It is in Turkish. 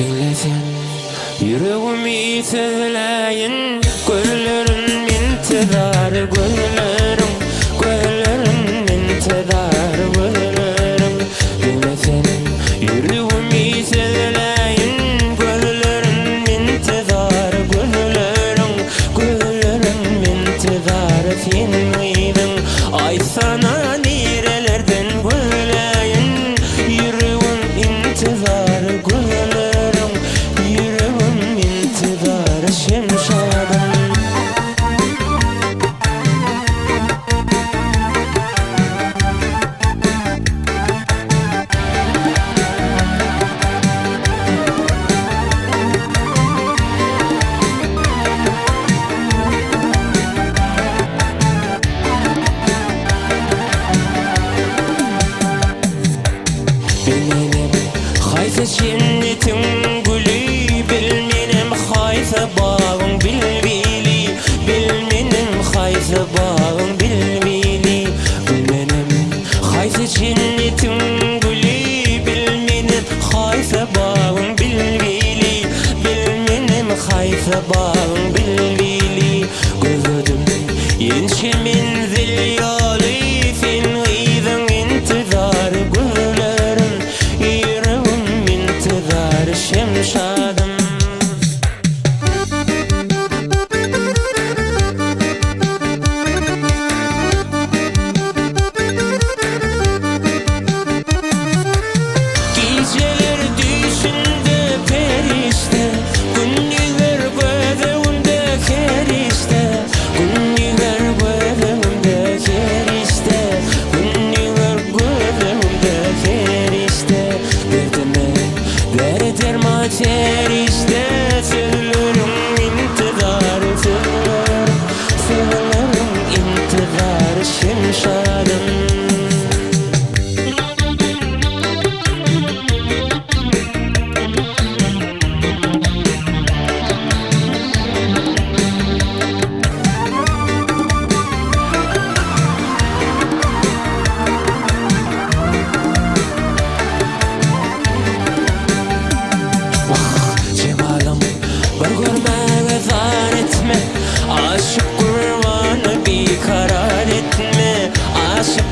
Dinlesen yüreğimi sevleyin, gözlerin intizar, gözlerim, gözlerin intizar, gözlerim. Dinlesen yüreğimi sevleyin, gözlerin intizar, gözlerim, gözlerim intizar. Sen miydin ay sana nerelerden gözleyin, yüreğim intizar, gözlerim, yüreğim intizar. Şemşadım bilmenim hayse cennetin gülü, bilmenim hayse bağın bilbili, bilmenim hayse bağın bilbili. Bilmenim hayse cennetin gülü, bilmenim hayse bağın bilbili, bilmenim hayse bağın bilbili. Gözledim yenşe menzil yolu, sen gıydın intizar, gözlerim, yüreğim intizar. Şemşadım geceler düşünde perişte, gündüzler gözümde kerişte, gündüzler gözümde kerişte, gündüzler gözümde kerişte. Derdime derman serişte, sözlerim intizar, sözlerim, sözlerim intizar. Şemşadım bir görmeye zar etme, aşık kurbanı bir karar etme, aşık